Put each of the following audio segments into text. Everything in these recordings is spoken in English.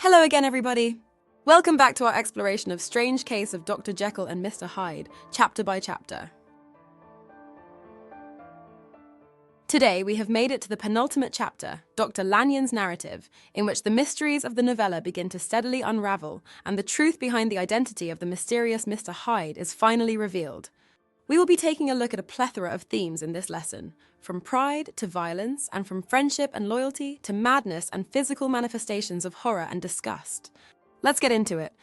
Hello again, everybody. Welcome back to our exploration of Strange Case of Dr. Jekyll and Mr. Hyde, chapter by chapter. Today, we have made it to the penultimate chapter, Dr. Lanyon's narrative, in which the mysteries of the novella begin to steadily unravel and the truth behind the identity of the mysterious Mr. Hyde is finally revealed. We will be taking a look at a plethora of themes in this lesson, from pride to violence, and from friendship and loyalty to madness and physical manifestations of horror and disgust. Let's get into it.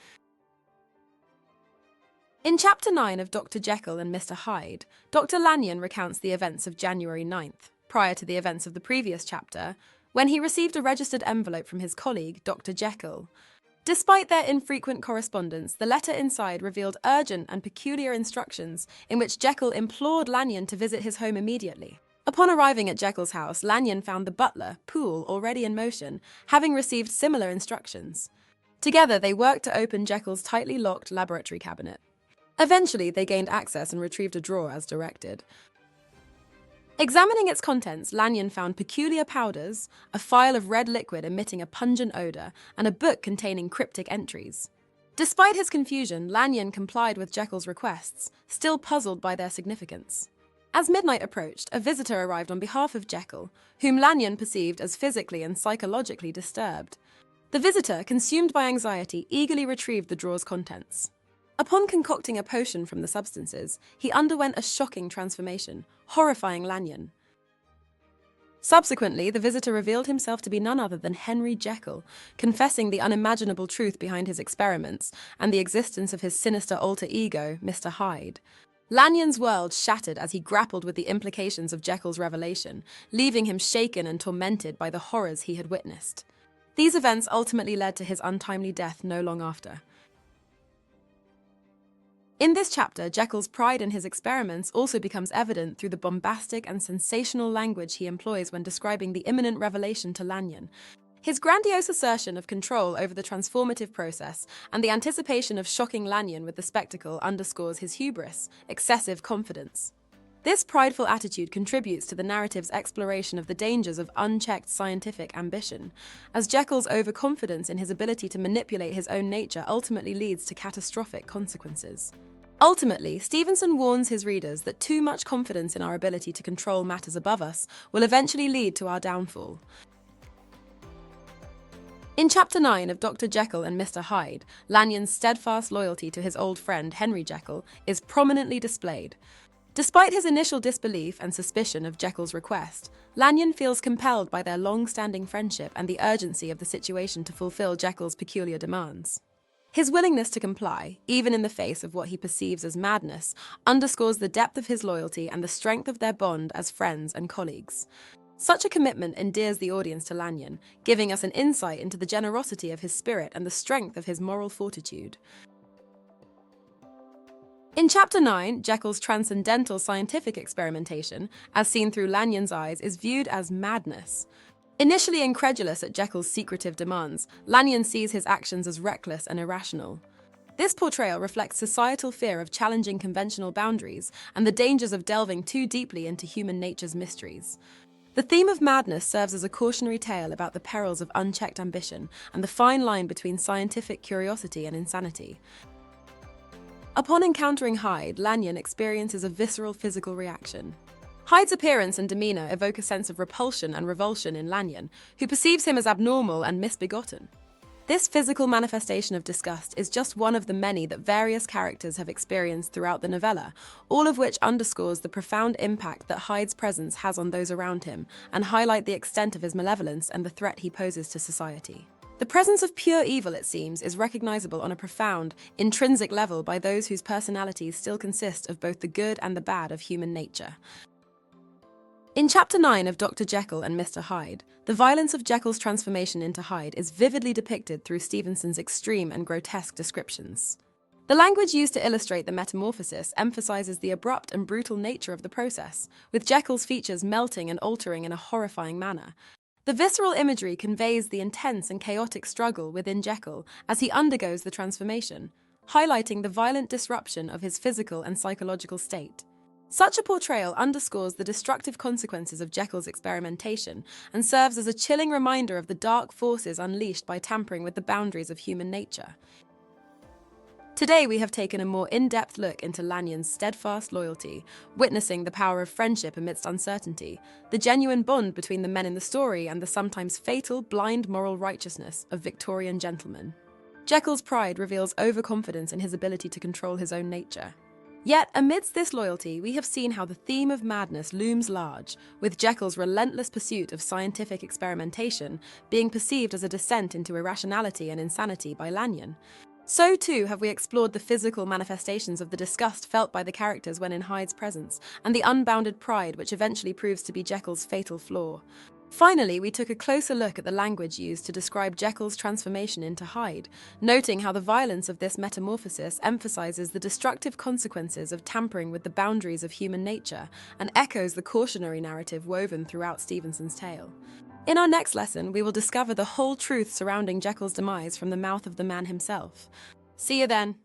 In Chapter 9 of Dr. Jekyll and Mr. Hyde, Dr. Lanyon recounts the events of January 9th, prior to the events of the previous chapter, when he received a registered envelope from his colleague, Dr. Jekyll. Despite their infrequent correspondence, the letter inside revealed urgent and peculiar instructions in which Jekyll implored Lanyon to visit his home immediately. Upon arriving at Jekyll's house, Lanyon found the butler, Poole, already in motion, having received similar instructions. Together, they worked to open Jekyll's tightly locked laboratory cabinet. Eventually, they gained access and retrieved a drawer as directed. Examining its contents, Lanyon found peculiar powders, a phial of red liquid emitting a pungent odor, and a book containing cryptic entries. Despite his confusion, Lanyon complied with Jekyll's requests, still puzzled by their significance. As midnight approached, a visitor arrived on behalf of Jekyll, whom Lanyon perceived as physically and psychologically disturbed. The visitor, consumed by anxiety, eagerly retrieved the drawer's contents. Upon concocting a potion from the substances, he underwent a shocking transformation, horrifying Lanyon. Subsequently, the visitor revealed himself to be none other than Henry Jekyll, confessing the unimaginable truth behind his experiments and the existence of his sinister alter ego, Mr. Hyde. Lanyon's world shattered as he grappled with the implications of Jekyll's revelation, leaving him shaken and tormented by the horrors he had witnessed. These events ultimately led to his untimely death no long after. In this chapter, Jekyll's pride in his experiments also becomes evident through the bombastic and sensational language he employs when describing the imminent revelation to Lanyon. His grandiose assertion of control over the transformative process and the anticipation of shocking Lanyon with the spectacle underscores his hubris, excessive confidence. This prideful attitude contributes to the narrative's exploration of the dangers of unchecked scientific ambition, as Jekyll's overconfidence in his ability to manipulate his own nature ultimately leads to catastrophic consequences. Ultimately, Stevenson warns his readers that too much confidence in our ability to control matters above us will eventually lead to our downfall. In Chapter 9 of Dr. Jekyll and Mr. Hyde, Lanyon's steadfast loyalty to his old friend Henry Jekyll is prominently displayed. Despite his initial disbelief and suspicion of Jekyll's request, Lanyon feels compelled by their long-standing friendship and the urgency of the situation to fulfill Jekyll's peculiar demands. His willingness to comply, even in the face of what he perceives as madness, underscores the depth of his loyalty and the strength of their bond as friends and colleagues. Such a commitment endears the audience to Lanyon, giving us an insight into the generosity of his spirit and the strength of his moral fortitude. In Chapter 9, Jekyll's transcendental scientific experimentation, as seen through Lanyon's eyes, is viewed as madness. Initially incredulous at Jekyll's secretive demands, Lanyon sees his actions as reckless and irrational. This portrayal reflects societal fear of challenging conventional boundaries and the dangers of delving too deeply into human nature's mysteries. The theme of madness serves as a cautionary tale about the perils of unchecked ambition and the fine line between scientific curiosity and insanity. Upon encountering Hyde, Lanyon experiences a visceral physical reaction. Hyde's appearance and demeanor evoke a sense of repulsion and revulsion in Lanyon, who perceives him as abnormal and misbegotten. This physical manifestation of disgust is just one of the many that various characters have experienced throughout the novella, all of which underscores the profound impact that Hyde's presence has on those around him and highlight the extent of his malevolence and the threat he poses to society. The presence of pure evil, it seems, is recognizable on a profound, intrinsic level by those whose personalities still consist of both the good and the bad of human nature. In Chapter 9 of Dr. Jekyll and Mr. Hyde, the violence of Jekyll's transformation into Hyde is vividly depicted through Stevenson's extreme and grotesque descriptions. The language used to illustrate the metamorphosis emphasizes the abrupt and brutal nature of the process, with Jekyll's features melting and altering in a horrifying manner. The visceral imagery conveys the intense and chaotic struggle within Jekyll as he undergoes the transformation, highlighting the violent disruption of his physical and psychological state. Such a portrayal underscores the destructive consequences of Jekyll's experimentation and serves as a chilling reminder of the dark forces unleashed by tampering with the boundaries of human nature. Today, we have taken a more in-depth look into Lanyon's steadfast loyalty, witnessing the power of friendship amidst uncertainty, the genuine bond between the men in the story, and the sometimes fatal, blind moral righteousness of Victorian gentlemen. Jekyll's pride reveals overconfidence in his ability to control his own nature. Yet, amidst this loyalty, we have seen how the theme of madness looms large, with Jekyll's relentless pursuit of scientific experimentation being perceived as a descent into irrationality and insanity by Lanyon. So too have we explored the physical manifestations of the disgust felt by the characters when in Hyde's presence, and the unbounded pride which eventually proves to be Jekyll's fatal flaw. Finally, we took a closer look at the language used to describe Jekyll's transformation into Hyde, noting how the violence of this metamorphosis emphasizes the destructive consequences of tampering with the boundaries of human nature and echoes the cautionary narrative woven throughout Stevenson's tale. In our next lesson, we will discover the whole truth surrounding Jekyll's demise from the mouth of the man himself. See you then!